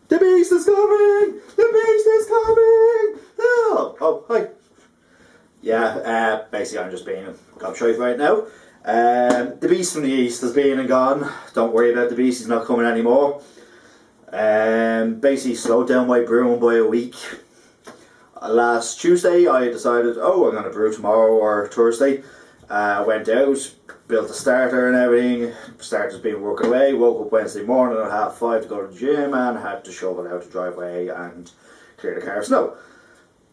The Beast is coming! The Beast is coming! Oh, hi. Yeah, basically I'm just being a gobshite right now. The Beast from the East has been and gone. Don't worry about the Beast, he's not coming anymore. Basically slowed down my brewing by a week. Last Tuesday I decided, I'm going to brew tomorrow or Thursday. Went out, built a starter and everything. Starter's been working away. Woke up Wednesday morning at 5:30 to go to the gym and had to shovel out the driveway and clear the car of snow.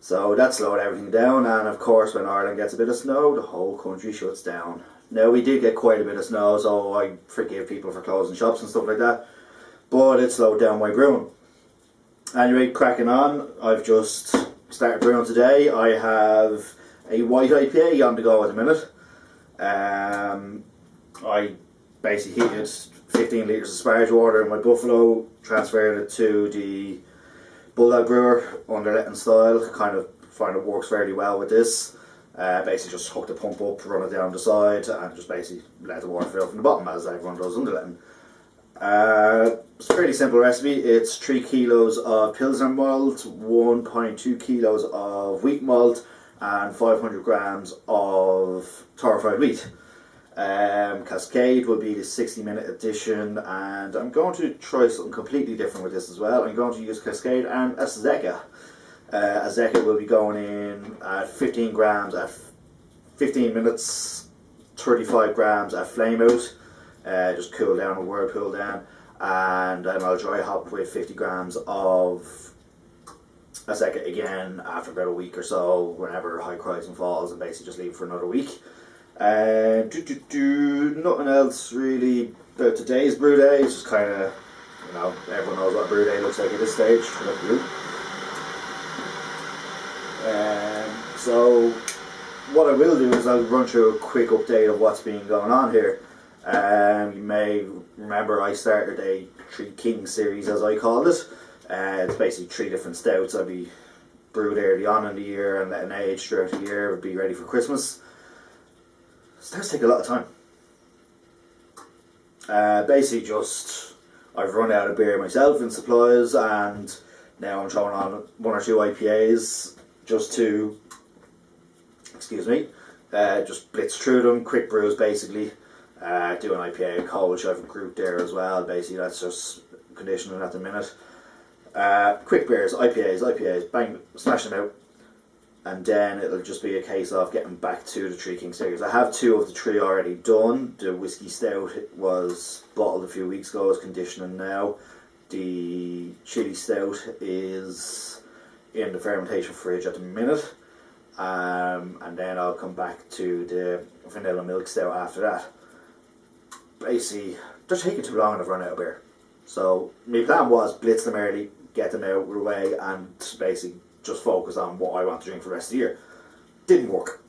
So that slowed everything down, and of course when Ireland gets a bit of snow, the whole country shuts down. Now we did get quite a bit of snow, so I forgive people for closing shops and stuff like that, but it slowed down my brewing. Anyway, cracking on, I've just started brewing today. I have a white IPA on the go at the minute. I basically heated 15 litres of sparge water in my Buffalo, transferred it to the Bulldog brewer under Letton style. Kind of find it works fairly well with this. Basically just hook the pump up, run it down the side and just basically let the water fill from the bottom as everyone does under Letton. It's a pretty simple recipe. It's 3 kilos of Pilsner malt, 1.2 kilos of wheat malt and 500 grams of torrefied wheat. Cascade will be the 60-minute edition, and I'm going to try something completely different with this as well. I'm going to use Cascade and Azeka. Azeka will be going in at 15 grams at 15 minutes, 35 grams at flame out. Just cool down and whirlpool down, and then I'll dry hop with 50 grams of Azeka again after about a week or so, whenever high rising falls, and basically just leave it for another week. Nothing else really about today's brew day. It's just kind of, everyone knows what a brew day looks like at this stage. So what I will do is I'll run through a quick update of what's been going on here. You may remember I started a 3 Kings series, as I called it. It's basically 3 different stouts. I'll be brewed early on in the year and letting age throughout the year. It'll be ready for Christmas. Stouts take a lot of time. Basically just, I've run out of beer myself in supplies, and now I'm throwing on 1 or 2 IPAs just to, just blitz through them, quick brews basically. Do an IPA and Kolsch, I have a group there as well. Basically that's just conditioning at the minute. Quick beers, IPAs, bang, smash them out, and then it'll just be a case of getting back to the 3 Kings series. I have 2 of the 3 already done. The whiskey stout was bottled a few weeks ago, is conditioning now. The chili stout is in the fermentation fridge at the minute, and then I'll come back to the vanilla milk stout after that. Basically, they're taking too long and I've run out of beer. So my plan was blitz them early, get them out of the way, and basically just focus on what I want to drink for the rest of the year. Didn't work.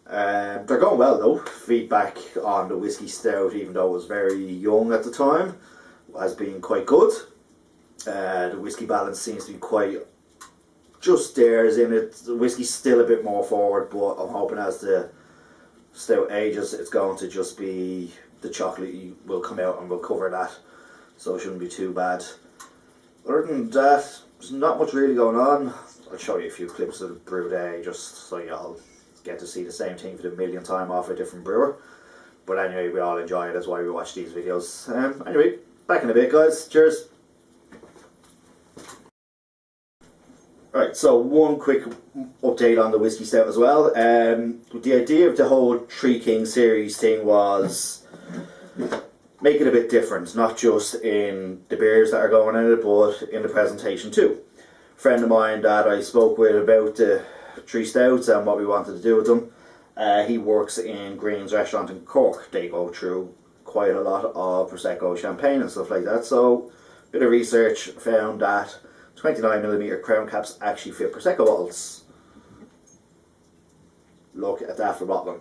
They're going well though. Feedback on the whiskey stout, even though it was very young at the time, has been quite good. The whiskey balance seems to be quite just there, as in it. The whiskey's still a bit more forward, but I'm hoping as the stout ages, it's going to just be the chocolate will come out and will cover that, so it shouldn't be too bad. Other than that, there's not much really going on. I'll show you a few clips of the Brewday just so y'all get to see the same thing for the millionth time off a different brewer. But anyway, we all enjoy it, that's why we watch these videos. Anyway, back in a bit guys, cheers! Right, so one quick update on the whiskey stout as well. The idea of the whole 3 Kings series thing was make it a bit different, not just in the beers that are going in it, but in the presentation too. A friend of mine that I spoke with about the 3 stouts and what we wanted to do with them, he works in Green's restaurant in Cork. They go through quite a lot of Prosecco, champagne and stuff like that, so a bit of research found that 29mm crown caps actually fit Prosecco bottles. Look at that for bottling.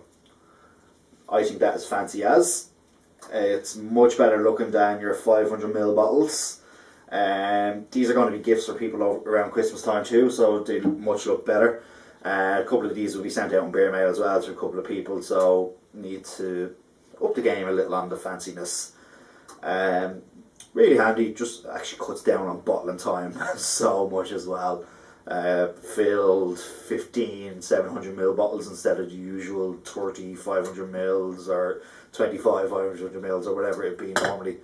I think that is fancy as. It's much better looking than your 500ml bottles. These are going to be gifts for people around Christmas time too, so they much look better. A couple of these will be sent out in beer mail as well to a couple of people, so need to up the game a little on the fanciness. really handy, just actually cuts down on bottling time so much as well. Filled 15 700ml bottles instead of the usual 30 500ml or 25 500ml or whatever it'd be normally.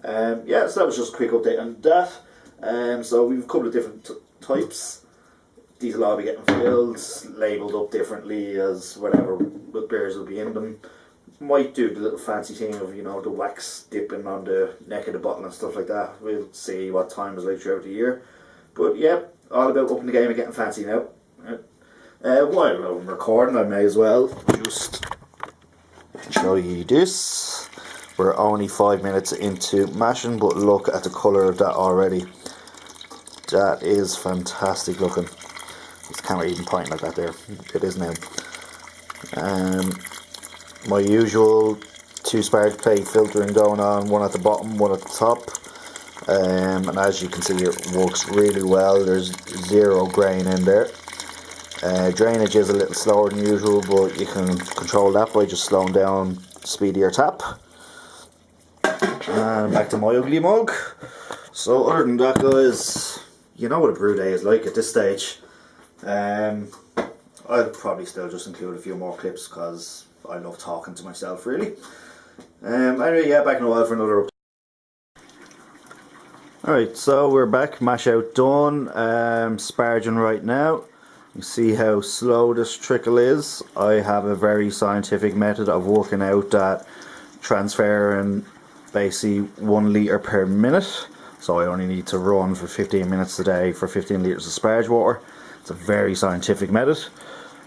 Yeah, so that was just a quick update on that. So we've a couple of different types. These will all be getting filled, labelled up differently as whatever beers will be in them. Might do the little fancy thing of, you know, the wax dipping on the neck of the bottle and stuff like that. We'll see what time is like throughout the year. But yeah, all about upping the game and getting fancy now. While I'm recording, I may as well just show you this. We're only 5 minutes into mashing, but look at the colour of that already. That is fantastic looking. This camera even pointing like that there. It is now. My usual 2 sparge plate filtering going on, one at the bottom, one at the top. And as you can see, it works really well. There's 0 grain in there. Drainage is a little slower than usual, but you can control that by just slowing down the speed of your tap. And back to my ugly mug. So other than that, guys, you know what a brew day is like at this stage. I'll probably still just include a few more clips because I love talking to myself, really. Anyway, yeah, back in a while for another update. Alright, so we're back, mash out done, sparging right now. You see how slow this trickle is. I have a very scientific method of working out that transferring basically 1 litre per minute. So I only need to run for 15 minutes a day for 15 litres of sparge water. It's a very scientific method.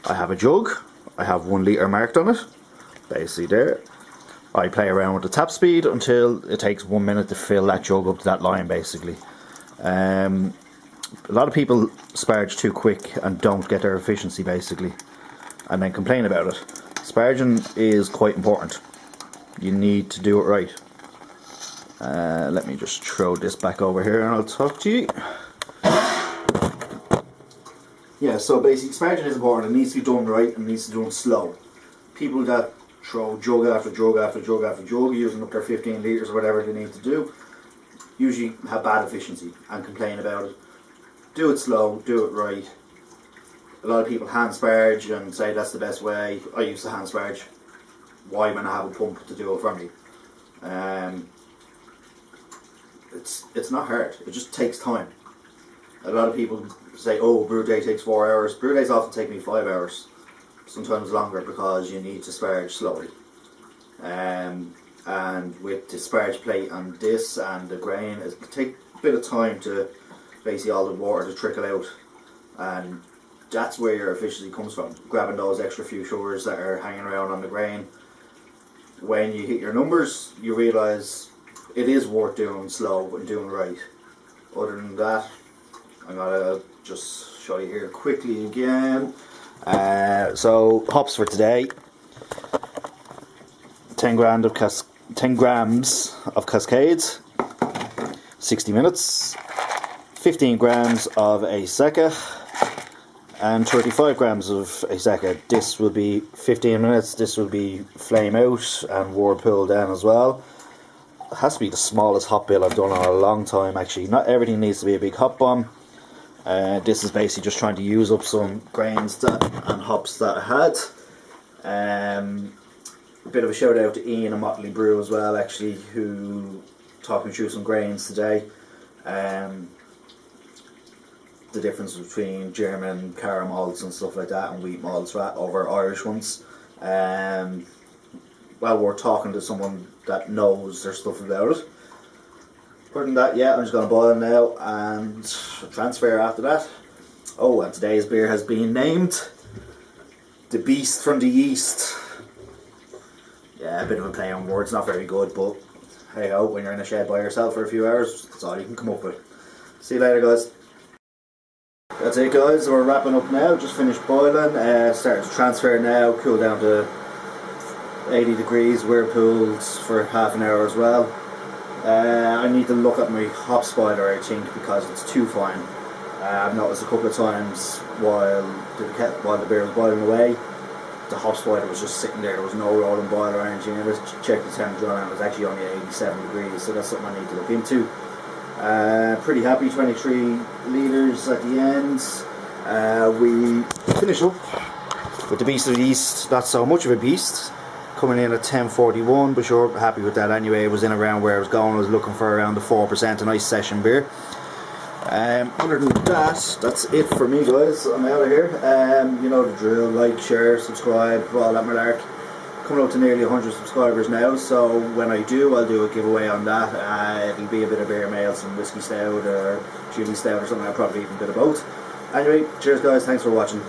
I have a jug, I have 1 litre marked on it, basically there. I play around with the tap speed until it takes 1 minute to fill that jug up to that line, basically. A lot of people sparge too quick and don't get their efficiency, basically, and then complain about it. Sparging is quite important. You need to do it right. Let me just throw this back over here and I'll talk to you. Yeah, so basically sparging is important. It needs to be done right and it needs to be done slow. People that throw jug after jug after jug after jug, using up their 15 litres or whatever they need to do, usually have bad efficiency and complain about it. Do it slow, do it right. A lot of people hand sparge and say that's the best way. I used to hand sparge. Why when I have a pump to do it for me? It's not hard, it just takes time. A lot of people say, oh, brew day takes 4 hours. Brew days often take me 5 hours. Sometimes longer, because you need to sparge slowly. And with the sparge plate and this and the grain, it can take a bit of time to basically all the water to trickle out, and that's where your efficiency comes from. Grabbing those extra few sugars that are hanging around on the grain. When you hit your numbers, you realise it is worth doing slow and doing right. Other than that, I'm gonna just show you here quickly again. So hops for today: 10 grams of Cascades, 60 minutes, 15 grams of a Seca, and 35 grams of a Seca. This will be 15 minutes. This will be flame out and whirlpool down as well. It has to be the smallest hop bill I've done in a long time, actually. Not everything needs to be a big hop bomb. This is basically just trying to use up some grains and hops that I had. A bit of a shout out to Ian and Motley Brew as well, actually, who talked me through some grains today. The difference between German caram malts and stuff like that and wheat malts over Irish ones. Well, we're talking to someone that knows their stuff about it. Other than that, yeah, I'm just going to boil now and transfer after that. Oh, and today's beer has been named the Beast from the Yeast. Yeah, a bit of a play on words, not very good, but hey ho, when you're in a shed by yourself for a few hours, that's all you can come up with. See you later, guys. That's it, guys, we're wrapping up now, just finished boiling, starting to transfer now, cool down to 80 degrees, whirlpooled for half an hour as well. I need to look at my hop spoiler, I think, because it's too fine. I've noticed a couple of times while the beer was boiling away, the hop spoiler was just sitting there. There was no rolling boiler or anything. I just checked the temperature and it was actually only 87 degrees, so that's something I need to look into. Pretty happy, 23 litres at the end. We finish up with the beast of the yeast. Not so much of a beast, coming in at 10.41, but sure, happy with that anyway. It was in around where I was going. I was looking for around the 4%, a nice session beer. Other than that, that's it for me, guys. I'm out of here. You know the drill: like, share, subscribe, all that malark. Coming up to nearly 100 subscribers now, so when I do, I'll do a giveaway on that. It'll be a bit of beer mail, some whiskey stout or chili stout or something. I'll probably even a bit of both. Anyway, cheers guys, thanks for watching.